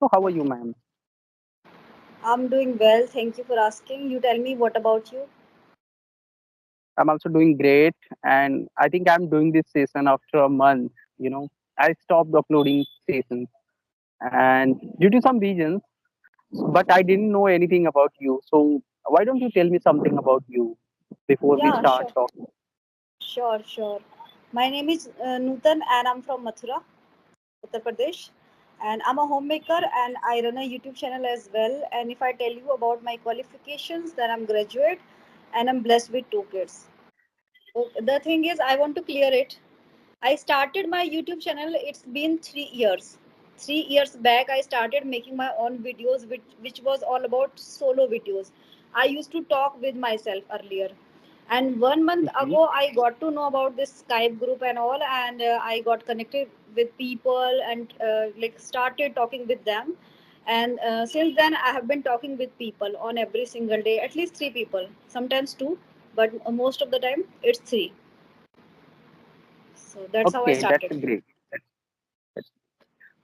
So how are you, ma'am? I'm doing well. Thank you for asking. You tell me, what about you? I'm also doing great, and I think I'm doing this session after a month. You know, I stopped uploading sessions, and due to some reasons, but I didn't know anything about you. So why don't you tell me something about you before we Yeah, start sure. talking? Sure. My name is Nutan and I'm from Mathura, Uttar Pradesh. And I'm a homemaker and I run a YouTube channel as well. And if I tell you about my qualifications, then I'm graduate and I'm blessed with two kids. So the thing is, I want to clear it. I started my YouTube channel, it's been 3 years. 3 years back, I started making my own videos, which was all about solo videos. I used to talk with myself earlier. And 1 month Mhm. ago, I got to know about this Skype group and all, and I got connected with people and like started talking with them. And since then, I have been talking with people on every single day, at least three people, sometimes two, but most of the time, it's three. So that's how I Okay, that's started. great. That's-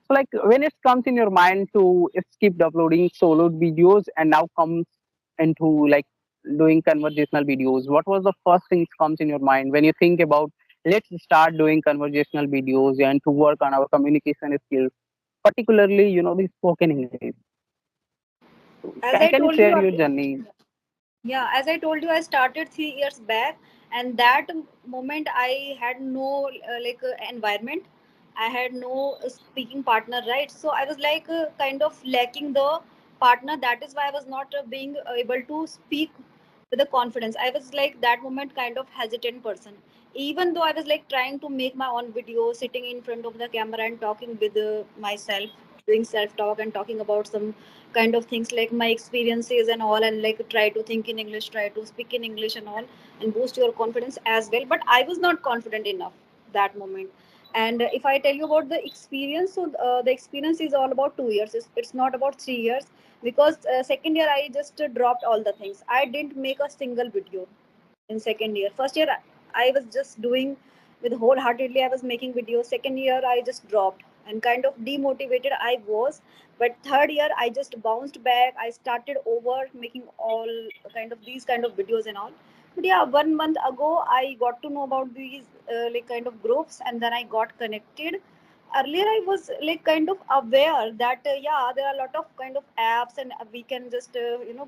So, like when it comes in your mind to skip uploading solo videos and now comes into like doing conversational videos, what was the first thing comes in your mind when you think about let's start doing conversational videos and to work on our communication skills, particularly the spoken English. So As I can you told you share your earlier, journey? yeah, as I told you, I started 3 years back, and that moment I had no environment. I had no speaking partner, right? So I was like kind of lacking the partner. That is why I was not being able to speak with the confidence. I was like that moment kind of hesitant person. Even though I was like trying to make my own video, sitting in front of the camera and talking with myself, doing self talk and talking about some kind of things like my experiences and all, and like try to think in English, try to speak in English and all, and boost your confidence as well. But I was not confident enough that moment. And if I tell you about the experience, so the experience is all about 2 years. It's not about 3 years, because second year I just dropped all the things. I didn't make a single video in second year. First year I was just doing with wholeheartedly. I was making videos. Second year I just dropped and kind of demotivated I was. But third year I just bounced back. I started over making all kind of these kind of videos and all. But yeah, 1 month ago I got to know about these like kind of groups, and then I got connected. Earlier I was like kind of aware that yeah, there are a lot of kind of apps, and we can just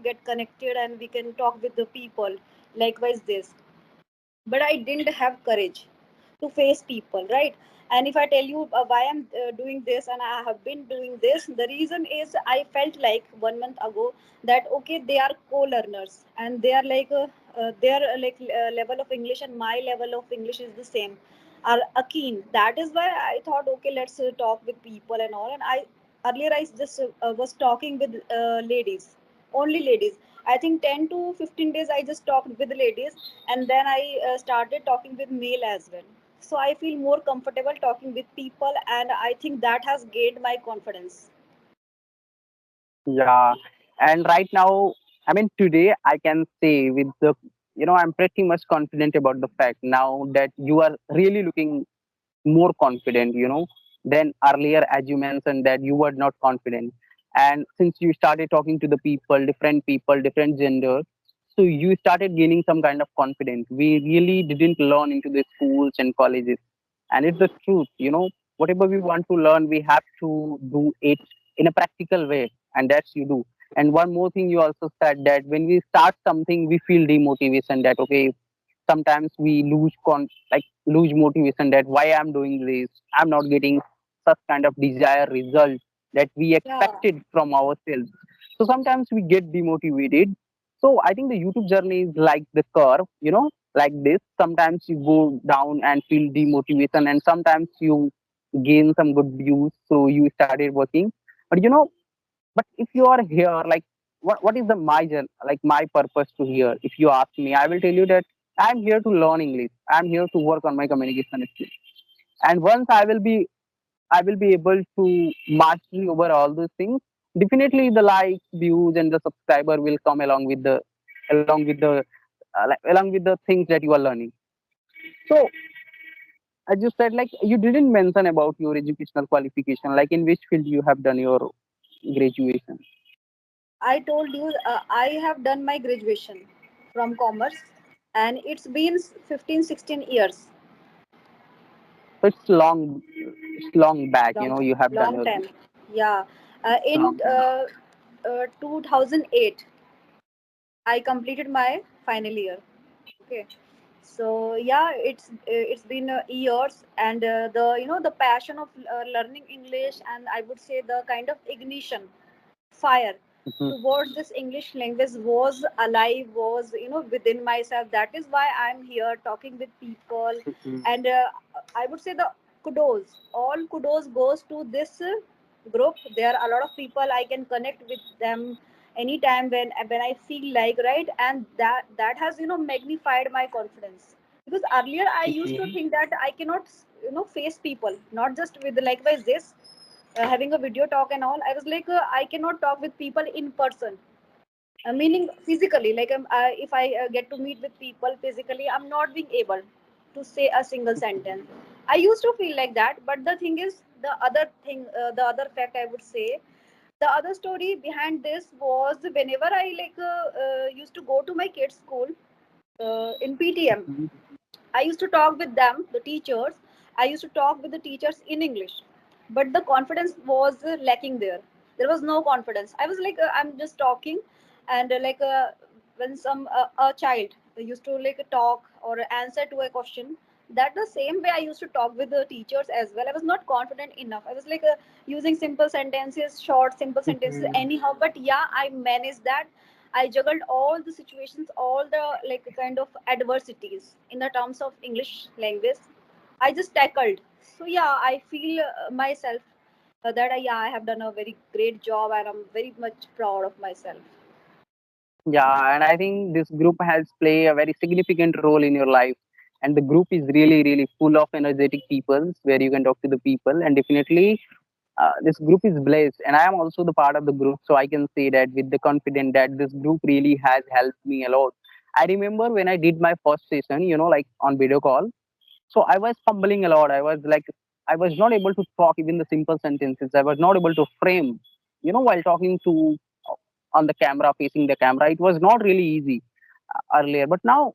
get connected and we can talk with the people. Likewise this, but I didn't have courage to face people, right? And if I tell you why I'm doing this and I have been doing this, the reason is I felt like 1 month ago that okay, they are co-learners and they are like their level of English and my level of English is the same, are akin. That is why I thought okay, let's talk with people and all. And I earlier I just was talking with ladies, only ladies. I think 10 to 15 days I just talked with ladies, and then I started talking with male as well. So I feel more comfortable talking with people, and I think that has gained my confidence. Yeah, and right now, I mean, today I can say with I'm pretty much confident about the fact now that you are really looking more confident, than earlier, as you mentioned that you were not confident. And since you started talking to the people, different genders, so you started gaining some kind of confidence. We really didn't learn into the schools and colleges. And it's the truth, whatever we want to learn, we have to do it in a practical way. And that's you do. And one more thing you also said that when we start something, we feel demotivation that, okay, sometimes we lose motivation that why I'm doing this, I'm not getting such kind of desired result that we Yeah, expected from ourselves. So sometimes we get demotivated. So I think the YouTube journey is like the curve, like this. Sometimes you go down and feel demotivation, and sometimes you gain some good views, so you started working. But but if you are here, like what is the like my purpose to here? If you ask me, I will tell you that I'm here to learn English. I'm here to work on my communication skills. And once I will be able to mastery over all those things, definitely the likes, views, and the subscriber will come along with the things that you are learning. So as you said, like you didn't mention about your educational qualification, like in which field you have done your. graduation? I told you I have done my graduation from commerce, and it's been 15, 16 years. So it's long back. Long, You have done long your time. Yeah. long In time. 2008, I completed my final year. Okay. So yeah, it's been years, and the passion of learning English, and I would say the kind of ignition fire Mhm, towards this English language was alive, was within myself. That is why I'm here talking with people. mhm, And I would say the kudos, all kudos goes to this group. There are a lot of people I can connect with them anytime when I feel like, right? And that has magnified my confidence, because earlier I used to mhm, think that I cannot face people, not just with likewise this having a video talk and all. I was like, I cannot talk with people in person, meaning physically. Like if I get to meet with people physically, I'm not being able to say a single sentence. I used to feel like that, but the thing is, the other fact I would say, the other story behind this was whenever I used to go to my kids' school in PTM. mhm. I used to talk with them, the teachers. I used to talk with the teachers in English, but the confidence was lacking there. There was no confidence. I was like, I'm just talking, and when some a child used to talk or answer to a question, that the same way I used to talk with the teachers as well. I was not confident enough. I was using simple sentences, short simple sentences, Mhm. anyhow. But yeah, I managed that. I juggled all the situations, all the kind of adversities in the terms of English language. I just tackled. So yeah, I feel myself that yeah, I have done a very great job, and I'm very much proud of myself. Yeah, and I think this group has played a very significant role in your life. And the group is really, really full of energetic people where you can talk to the people. And definitely, this group is blessed. And I am also the part of the group. So I can say that with the confidence that this group really has helped me a lot. I remember when I did my first session, like on video call. So I was fumbling a lot. I was not able to talk even the simple sentences. I was not able to frame, while talking to on the camera, facing the camera. It was not really easy earlier, but now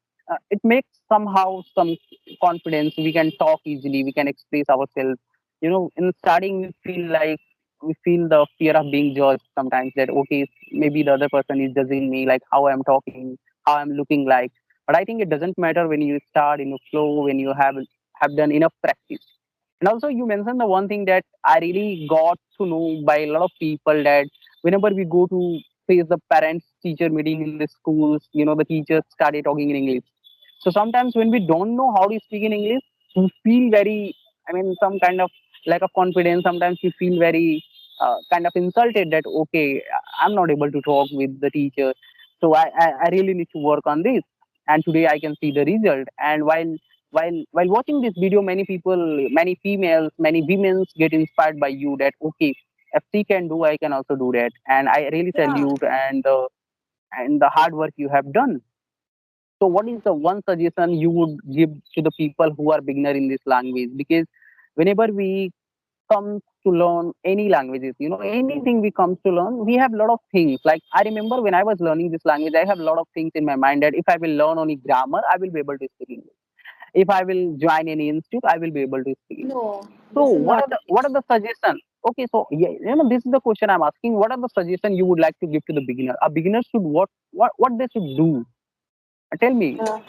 it makes somehow some confidence. We can talk easily. We can express ourselves. In starting, we feel the fear of being judged sometimes. That okay, maybe the other person is judging me, like how I'm talking, how I'm looking like. But I think it doesn't matter when you start in a flow, when you have done enough practice. And also, you mentioned the one thing that I really got to know by a lot of people that whenever we go to face the parents teacher meeting in the schools, the teachers started talking in English. So sometimes when we don't know how to speak in English, we feel very, some kind of lack of confidence. Sometimes we feel very kind of insulted that, okay, I'm not able to talk with the teacher. So I really need to work on this. And today I can see the result. And while watching this video, many people, many females, many women get inspired by you that, okay, if she can do, I can also do that. And I really Yeah, salute and the hard work you have done. So, what is the one suggestion you would give to the people who are beginner in this language? Because whenever we come to learn any languages, anything we come to learn, we have a lot of things. Like I remember when I was learning this language, I have a lot of things in my mind that if I will learn only grammar, I will be able to speak English. If I will join any institute, I will be able to speak English. no, So this is not the what are case. the suggestions? Okay, so yeah, this is the question I'm asking. What are the suggestions you would like to give to the beginner? A beginner should what they should do? Tell me. Uh,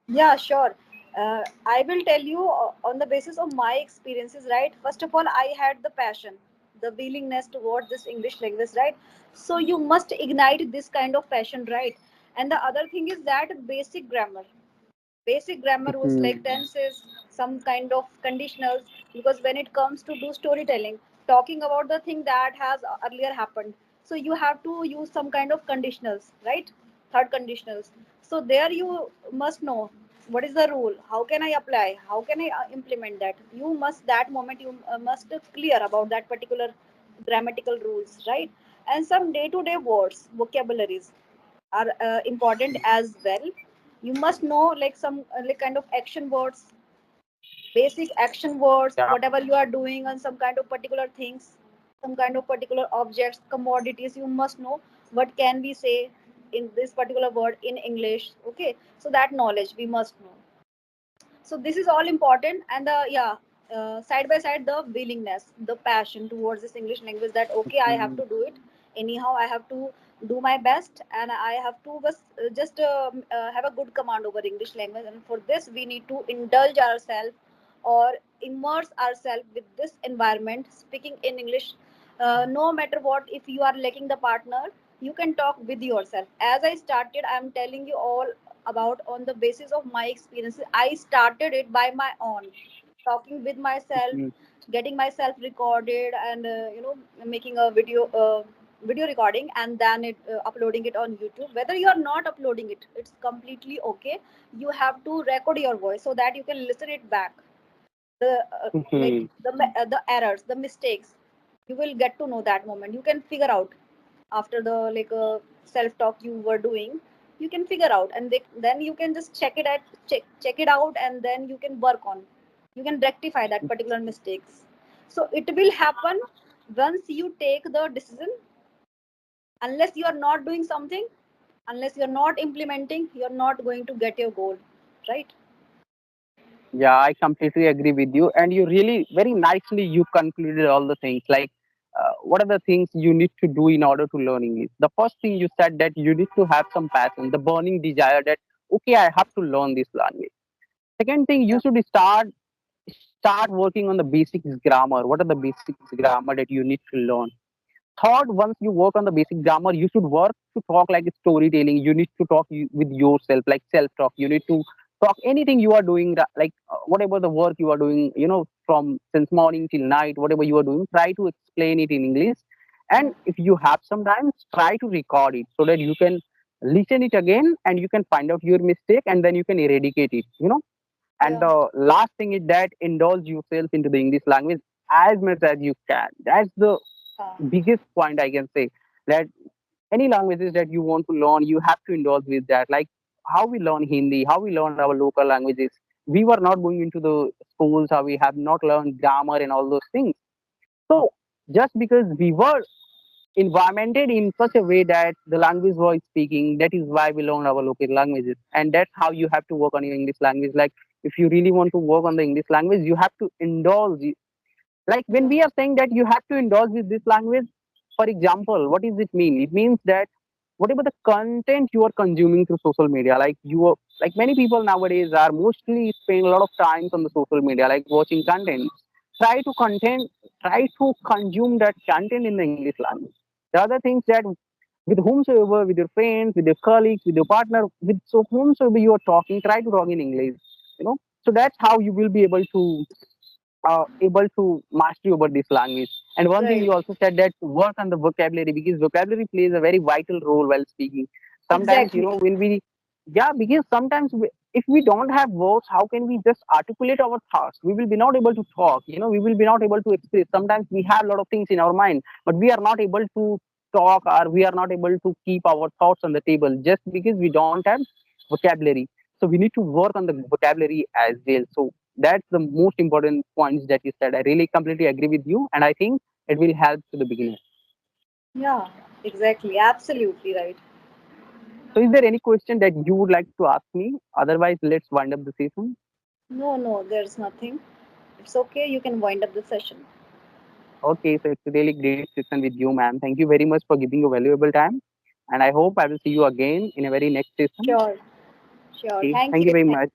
yeah, sure. I will tell you on the basis of my experiences, right? First of all, I had the passion, the willingness towards this English language, right? So you must ignite this kind of passion, right? And the other thing is that basic grammar rules Mhm. like tenses, some kind of conditionals, because when it comes to do storytelling, talking about the thing that has earlier happened, so you have to use some kind of conditionals, right? Third conditionals. So there you must know what is the rule, how can I apply, how can I implement that. You must that moment you must clear about that particular grammatical rules, right? And some day to day words, vocabularies are important as well. You must know like some kind of action words, basic action words, Yeah. whatever you are doing on some kind of particular things. some kind of particular objects, commodities, you must know what can we say in this particular word in English. Okay, so that knowledge we must know. So this is all important. And the yeah, side by side, the willingness, the passion towards this English language, that okay, I have Mhm. to do it anyhow, I have to do my best, and I have to just have a good command over English language. And for this we need to indulge ourselves or immerse ourselves with this environment, speaking in English. No matter what, if you are lacking the partner, you can talk with yourself. As I started, I am telling you all about on the basis of my experiences. I started it by my own, talking with myself, Mhm. getting myself recorded, and making a video recording, and then uploading it on YouTube. Whether you are not uploading it, it's completely okay. You have to record your voice so that you can listen it back. The like Mhm. the errors, the mistakes, you will get to know that moment. You can figure out after the self talk you were doing. You can figure out, and then you can just check it out, and then you can work on, you can rectify that particular mistakes. So it will happen once you take the decision. Unless you are not doing something, unless you're not implementing, you're not going to get your goal, right? Yeah, I completely agree with you. And you really very nicely you concluded all the things. Like, what are the things you need to do in order to learn English? The first thing you said that you need to have some passion, the burning desire that okay, I have to learn this language. Second thing, you Yeah. should start working on the basics grammar. What are the basics grammar that you need to learn? Third, once you work on the basic grammar, you should work to talk like storytelling. You need to talk with yourself, like self talk. You need to talk anything you are doing, like whatever the work you are doing, from since morning till night, whatever you are doing, try to explain it in English. And if you have some time, try to record it so that you can listen it again and you can find out your mistake and then you can eradicate it. And Yeah. the last thing is that indulge yourself into the English language as much as you can. That's the Yeah. biggest point I can say, that any languages that you want to learn, you have to indulge with that. Like how we learn Hindi, how we learn our local languages. We were not going into the schools, how we have not learned grammar and all those things. So just because we were environmented in such a way that the language was speaking, that is why we learn our local languages. And that's how you have to work on your English language. Like if you really want to work on the English language, you have to indulge. Like when Yeah. we are saying that you have to indulge with this language, for example, what does it mean? It means that whatever the content you are consuming through social media, like like many people nowadays are mostly spending a lot of times on the social media, like watching content. Try to content, try to consume that content in the English language. The other things that with whomsoever, with your friends, with your colleagues, with your partner, with so whomsoever you are talking, try to talk in English. You know, so that's how you will be able to mastery over this language. And one thing Right. you also said that work on the vocabulary because vocabulary plays a very vital role while speaking. Sometimes, Exactly. when we, yeah, because sometimes if we don't have words, how can we just articulate our thoughts? We will be not able to talk, we will be not able to express. Sometimes we have a lot of things in our mind, but we are not able to talk or we are not able to keep our thoughts on the table just because we don't have vocabulary. So we need to work on the vocabulary as well. So that's the most important points that you said. I really completely agree with you, and I think it will help to the beginner. Yeah, exactly. Absolutely right. So, is there any question that you would like to ask me? Otherwise, let's wind up the session. No, no, there's nothing. It's okay. You can wind up the session. Okay, so it's a really great session with you, ma'am. Thank you very much for giving your valuable time, and I hope I will see you again in a very next session. Sure. Sure. Okay, Thank thank you you. very Thank much.